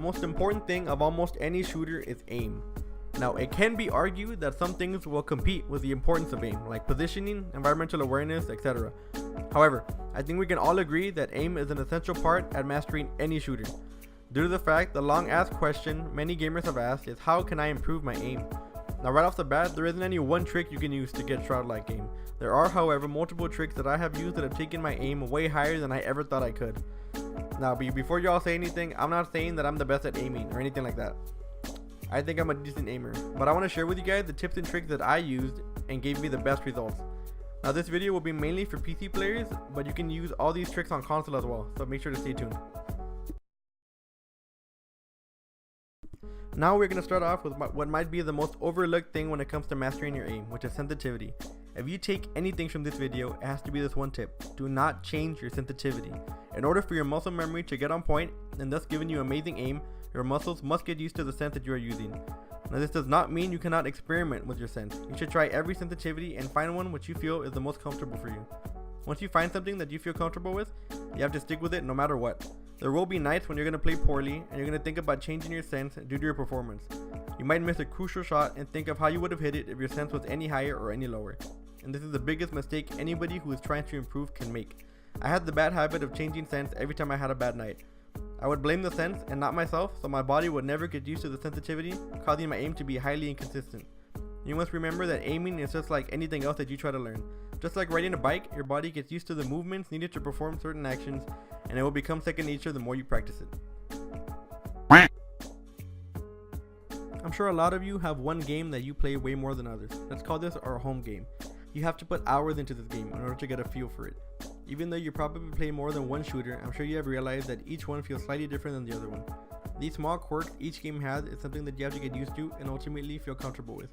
most important thing of almost any shooter is aim. Now, it can be argued that some things will compete with the importance of aim, like positioning, environmental awareness, etc. However, I think we can all agree that aim is an essential part at mastering any shooter. Due to the fact the long asked question many gamers have asked is, how can I improve my aim? Now, right off the bat, there isn't any one trick you can use to get shroud-like aim. There are, however, multiple tricks that I have used that have taken my aim way higher than I ever thought I could. Now, before y'all say anything, I'm not saying that I'm the best at aiming or anything like that. I think I'm a decent aimer, but I want to share with you guys the tips and tricks that I used and gave me the best results. Now, this video will be mainly for PC players, but you can use all these tricks on console as well, so make sure to stay tuned. Now we're going to start off with what might be the most overlooked thing when it comes to mastering your aim, which is sensitivity. If you take anything from this video, it has to be this one tip: do not change your sensitivity. In order for your muscle memory to get on point and thus giving you amazing aim, your muscles must get used to the sense that you are using. Now, this does not mean you cannot experiment with your sense. You should try every sensitivity and find one which you feel is the most comfortable for you. Once you find something that you feel comfortable with, you have to stick with it no matter what. There will be nights when you're going to play poorly and you're going to think about changing your sense due to your performance. You might miss a crucial shot and think of how you would have hit it if your sense was any higher or any lower. And this is the biggest mistake anybody who is trying to improve can make. I had the bad habit of changing sense every time I had a bad night. I would blame the sense and not myself, so my body would never get used to the sensitivity, causing my aim to be highly inconsistent. You must remember that aiming is just like anything else that you try to learn. Just like riding a bike, your body gets used to the movements needed to perform certain actions, and it will become second nature the more you practice it. I'm sure a lot of you have one game that you play way more than others. Let's call this our home game. You have to put hours into this game in order to get a feel for it. Even though you probably play more than one shooter, I'm sure you have realized that each one feels slightly different than the other one. These small quirks each game has is something that you have to get used to and ultimately feel comfortable with.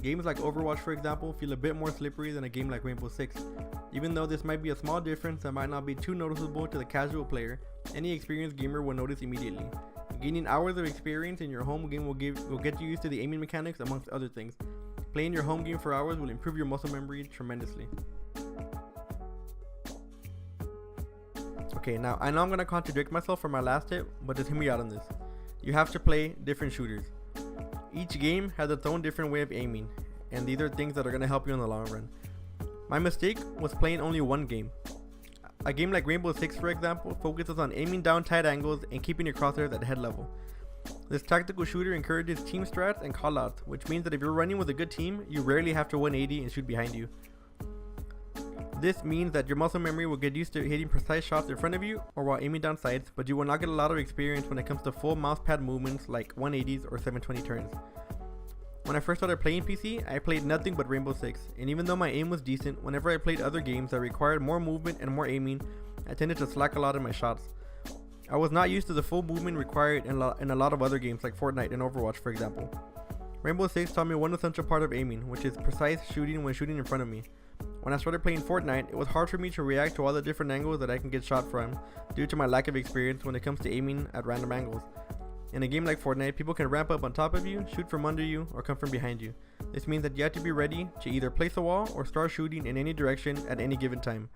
Games like Overwatch, for example, feel a bit more slippery than a game like Rainbow Six. Even though this might be a small difference that might not be too noticeable to the casual player, any experienced gamer will notice immediately. Gaining hours of experience in your home game will get you used to the aiming mechanics, amongst other things. Playing your home game for hours will improve your muscle memory tremendously. Okay, now I know I'm going to contradict myself for my last tip, but just hear me out on this. You have to play different shooters. Each game has its own different way of aiming, and these are things that are going to help you in the long run. My mistake was playing only one game. A game like Rainbow Six, for example, focuses on aiming down tight angles and keeping your crosshairs at head level. This tactical shooter encourages team strats and callouts, which means that if you're running with a good team, you rarely have to 180 and shoot behind you. This means that your muscle memory will get used to hitting precise shots in front of you or while aiming down sights, but you will not get a lot of experience when it comes to full mousepad movements like 180s or 720 turns. When I first started playing PC, I played nothing but Rainbow Six, and even though my aim was decent, whenever I played other games that required more movement and more aiming, I tended to slack a lot in my shots. I was not used to the full movement required in a lot of other games like Fortnite and Overwatch, for example. Rainbow Six taught me one essential part of aiming, which is precise shooting when shooting in front of me. When I started playing Fortnite, it was hard for me to react to all the different angles that I can get shot from due to my lack of experience when it comes to aiming at random angles. In a game like Fortnite, people can ramp up on top of you, shoot from under you, or come from behind you. This means that you have to be ready to either place a wall or start shooting in any direction at any given time.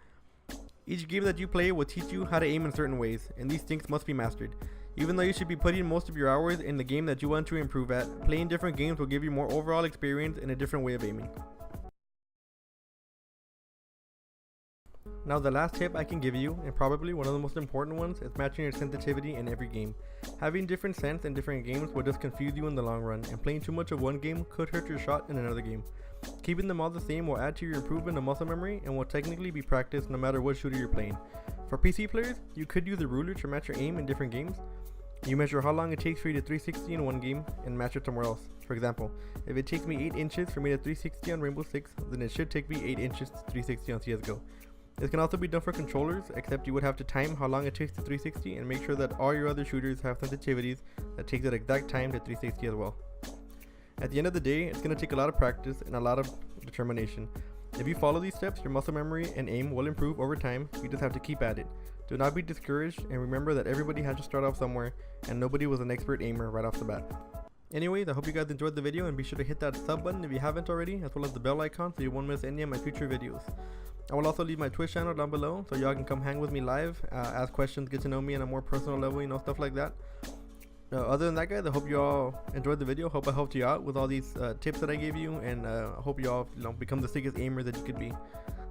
Each game that you play will teach you how to aim in certain ways, and these things must be mastered. Even though you should be putting most of your hours in the game that you want to improve at, playing different games will give you more overall experience and a different way of aiming. Now, the last tip I can give you, and probably one of the most important ones, is matching your sensitivity in every game. Having different sense in different games will just confuse you in the long run, and playing too much of one game could hurt your shot in another game. Keeping them all the same will add to your improvement of muscle memory and will technically be practiced no matter what shooter you're playing. For PC players, you could use a ruler to match your aim in different games. You measure how long it takes for you to 360 in one game and match it somewhere else. For example, if it takes me 8 inches for me to 360 on Rainbow Six, then it should take me 8 inches to 360 on CSGO. This can also be done for controllers, except you would have to time how long it takes to 360 and make sure that all your other shooters have sensitivities that take that exact time to 360 as well. At the end of the day, it's going to take a lot of practice and a lot of determination. If you follow these steps, your muscle memory and aim will improve over time. You just have to keep at it. Do not be discouraged, and remember that everybody has to start off somewhere, and nobody was an expert aimer right off the bat. Anyways, I hope you guys enjoyed the video, and be sure to hit that sub button if you haven't already, as well as the bell icon so you won't miss any of my future videos. I will also leave my Twitch channel down below so y'all can come hang with me live, ask questions, get to know me on a more personal level, stuff like that. Other than that, guys, I hope you all enjoyed the video. Hope I helped you out with all these tips that I gave you, and I hope you all become the sickest aimer that you could be.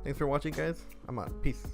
Thanks for watching, guys. I'm out. Peace.